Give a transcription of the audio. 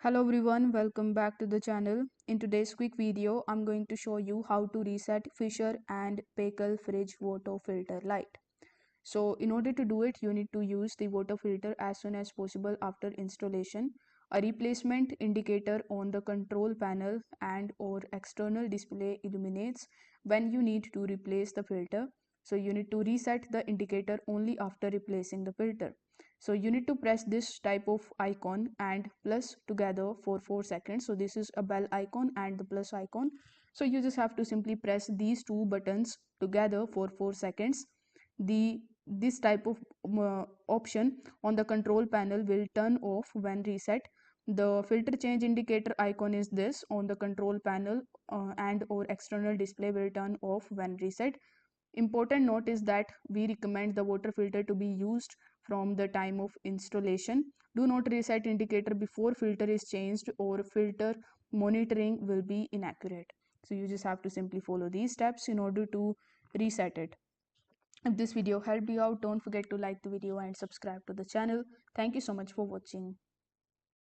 Hello everyone, welcome back to the channel. In today's quick video, I'm going to show you how to reset Fisher and Paykel fridge water filter light. So in order to do it, you need to use the water filter as soon as possible after installation. A replacement indicator on the control panel and or external display illuminates when you need to replace the filter. So you need to reset the indicator only after replacing the filter. So you need to press this type of icon and plus together for 4 seconds. So this is a bell icon and the plus icon. So you just have to simply press these two buttons together for 4 seconds. This type of option on the control panel will turn off when reset. The filter change indicator icon is this on the control panel and or external display will turn off when reset. Important note is that we recommend the water filter to be used from the time of installation. Do not reset indicator before filter is changed or filter monitoring will be inaccurate. So you just have to simply follow these steps in order to reset it. If this video helped you out, don't forget to like the video and subscribe to the channel. Thank you so much for watching.